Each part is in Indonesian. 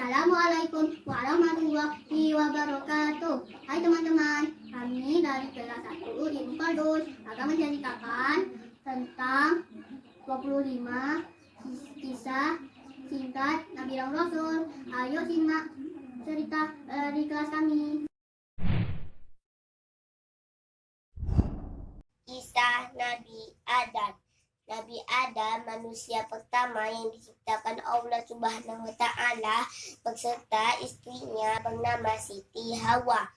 Assalamualaikum warahmatullahi wabarakatuh. Hai teman-teman, kami dari kelas 1 di Mukadus akan menceritakan tentang 25 kisah singkat Nabi dan Rasul. Ayo simak cerita di kelas kami. Kisah Nabi Adam. Nabi Adam, manusia pertama yang diciptakan Allah Subhanahu wa Ta'ala, beserta istrinya bernama Siti Hawa.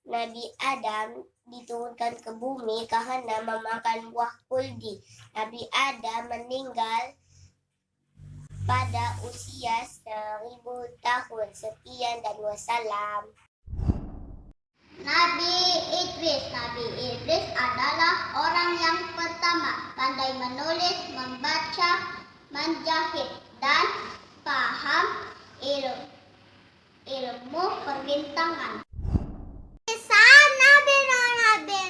Nabi Adam diturunkan ke bumi karena memakan buah kuldi. Nabi Adam meninggal pada usia 1000 tahun. Sekian dan wassalam. Nabi Idris adalah orang yang pertama pandai menulis, membaca, menjahit, dan paham ilmu perbintangan. Kisah Nabi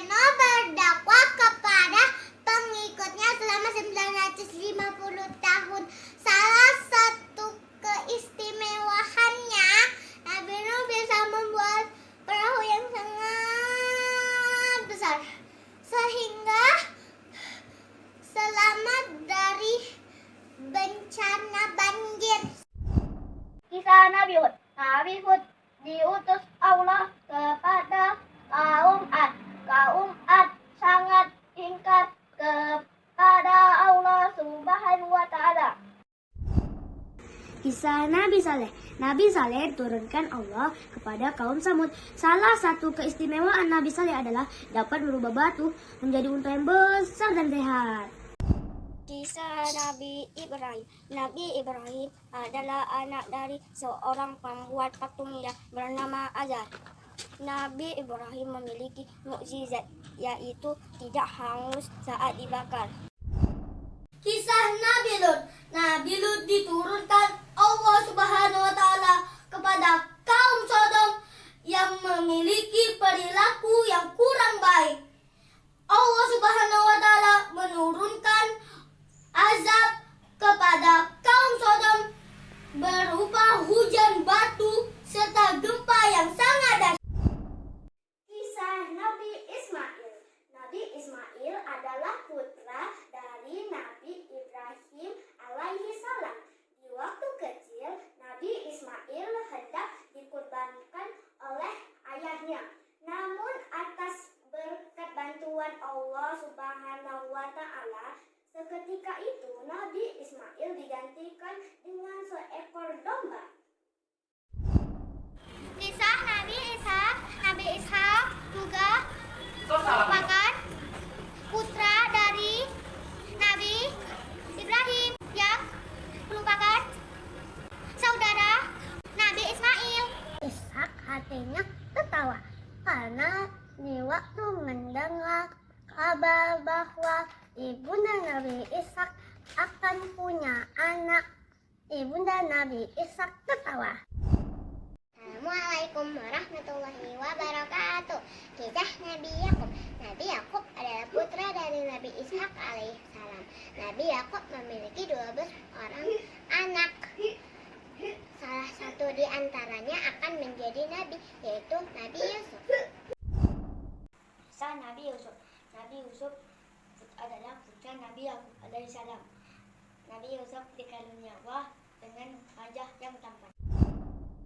Nuh berdakwah kepada pengikutnya selama 950 tahun. Salah satu keistimewaannya, Nabi Nuh bisa membuat perahu yang sangat besar sehingga selamat dari bencana banjir. Kisah Nabi Hud. Nabi Hud diutus Allah kepada kaum Ad. Kaum Ad sangat ingkar kepada Allah Subhanahu wa Ta'ala. Kisah Nabi Saleh. Nabi Saleh diturunkan Allah kepada kaum Samud. Salah satu keistimewaan Nabi Saleh adalah dapat merubah batu menjadi unta yang besar dan sehat. Kisah Nabi Ibrahim. Nabi Ibrahim adalah anak dari seorang pembuat patung yang bernama Azar. Nabi Ibrahim memiliki mukjizat, yaitu tidak hangus saat dibakar. Kisah Nabi Lut. Nabi Lut diturunkan Allah Subhanahu wa Ta'ala kepada kaum Sodom yang memiliki perilaku yang kurang baik. Allah Subhanahu wa Ta'ala menurunkan azab kepada kaum Sodom berupa hujan batu serta gempa yang sangat dahsyat. Kisah Nabi Ismail. Nabi Ismail adalah putra dari Nabi Ibrahim alaihi salam. Di waktu kecil, Nabi Ismail hendak dikurbankan oleh ayahnya. Namun atas berkat bantuan Allah Subhanahu wa Ta'ala, seketika itu Nabi Ismail digantikan dengan seekor domba. Kisah Nabi Ishak. Nabi Ishak juga merupakan putra dari Nabi Ibrahim yang merupakan saudara Nabi Ismail. Ishak hatinya tertawa karena di waktu mendengar kabar bahwa ibunda Nabi Ishak akan punya anak, ibunda Nabi Ishak tertawa. Assalamualaikum warahmatullahi wabarakatuh. Kisah Nabi Yakub. Nabi Yakub adalah putra dari Nabi Ishak alaihissalam. Nabi Yakub memiliki 12 orang anak. Salah satu di antaranya akan menjadi nabi, yaitu Nabi Yusuf. Kisah Nabi Yusuf. Nabi Yusuf adalah putra Nabi Yakub alaihissalam. Nabi Yusuf dikaruniai Allah dengan wajah yang tampan.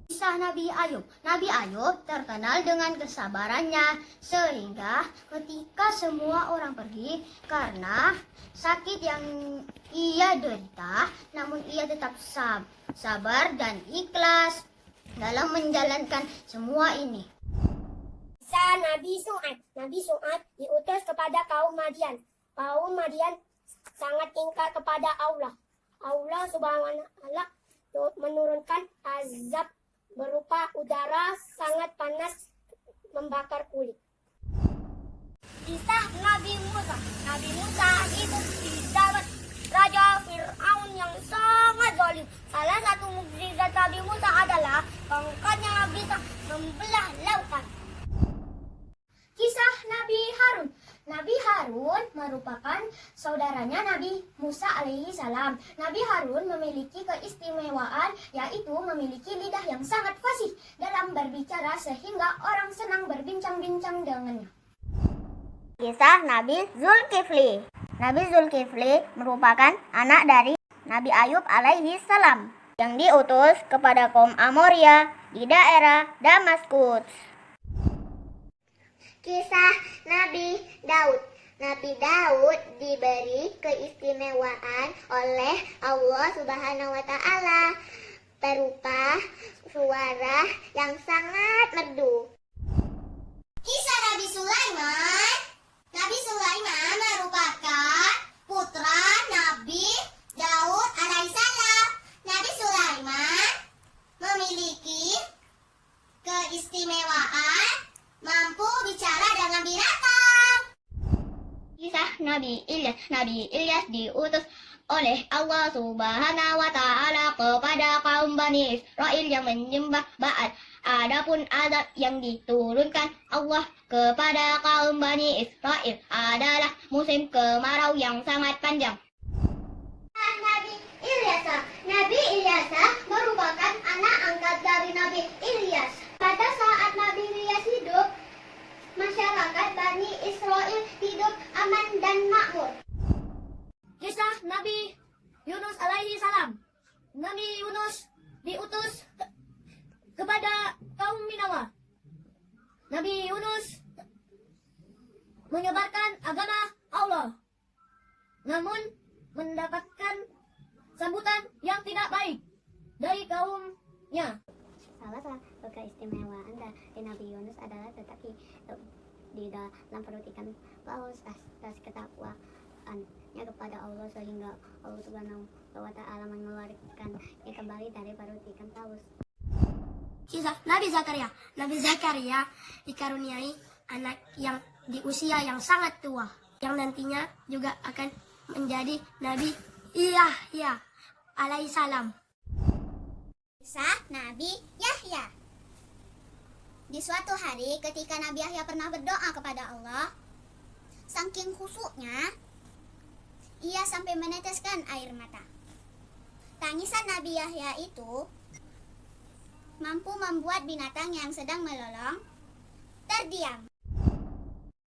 Kisah Nabi Ayub. Nabi Ayub terkenal dengan kesabarannya sehingga ketika semua orang pergi karena sakit yang ia derita, namun ia tetap sabar dan ikhlas dalam menjalankan semua ini. Kisah Nabi Syuaib. Nabi Syuaib diutus kepada kaum Madian. Kaum Madian sangat ingkar kepada Allah. Allah Subhanahu wa Ta'ala menurunkan azab berupa udara sangat panas membakar kulit. Kisah Nabi Musa. Nabi Musa itu didapat Raja Fir'aun yang sangat zalim. Salah satu mukjizat Nabi Musa adalah tongkatnya yang bisa membelah lautan. Kisah Nabi Harun. Nabi Nabi Harun merupakan saudaranya Nabi Musa alaihi salam. Nabi Harun memiliki keistimewaan yaitu memiliki lidah yang sangat fasih dalam berbicara sehingga orang senang berbincang-bincang dengannya. Kisah Nabi Zulkifli. Nabi Zulkifli merupakan anak dari Nabi Ayub alaihi salam yang diutus kepada kaum Amoria di daerah Damaskus. Kisah Nabi Daud. Nabi Daud diberi keistimewaan oleh Allah Subhanahu wa taala berupa suara yang sangat merdu. Kisah Nabi Sulaiman. Nabi Sulaiman merupakan putra Nabi Daud alaihissalam. Nabi Sulaiman memiliki keistimewaan mampu bicara dengan binatang. Kisah Nabi Ilyas. Nabi Ilyas diutus oleh Allah Subhanahu wa taala kepada kaum Bani Israel yang menyembah Ba'al. Adapun azab yang diturunkan Allah kepada kaum Bani Israel adalah musim kemarau yang sangat panjang. Nabi Ilyas. Nabi Ilyas merupakan anak angkat dari Nabi Ilyas. Pada saat Nabi Ilyas hidup, masyarakat Bani Israel hidup aman dan makmur. Kisah Nabi Yunus alaihi salam. Nabi Yunus diutus kepada kaum Ninawa. Nabi Yunus menyebarkan agama Allah, namun mendapatkan sambutan yang tidak baik dari kaumnya. Salah satu keistimewaan dari Nabi Yunus adalah tetapi di dalam perut ikan paus atas ketakwaan kepada Allah sehingga Allah Subhanahu wa taala mengeluarkannya kembali dari perut ikan paus. Kisah Nabi Zakaria. Nabi Zakaria dikaruniai anak yang di usia yang sangat tua, yang nantinya juga akan menjadi Nabi Yahya alaihissalam. Kisah Nabi Yahya. Di suatu hari ketika Nabi Yahya pernah berdoa kepada Allah, saking khusyuknya, ia sampai meneteskan air mata. Tangisan Nabi Yahya itu mampu membuat binatang yang sedang melolong terdiam.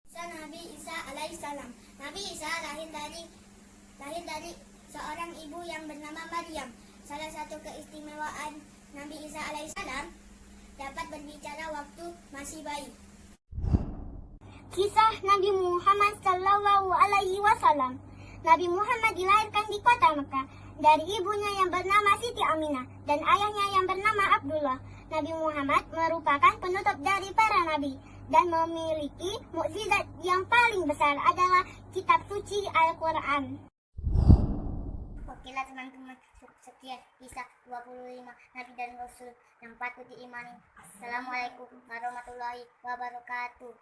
Kisah Nabi Isa alaihissalam. Nabi Isa lahir dari seorang ibu yang bernama Maryam. Salah satu keistimewaan Nabi Isa alaihissalam dapat berbicara waktu masih bayi. Kisah Nabi Muhammad sallallahu alaihi wasallam. Nabi Muhammad dilahirkan di kota Mekah dari ibunya yang bernama Siti Aminah dan ayahnya yang bernama Abdullah. Nabi Muhammad merupakan penutup dari para nabi dan memiliki mukjizat yang paling besar adalah kitab suci Al-Quran. Okelah teman-teman, sekian kisah 25 Nabi dan Rasul yang patut diimani. Assalamualaikum warahmatullahi wabarakatuh.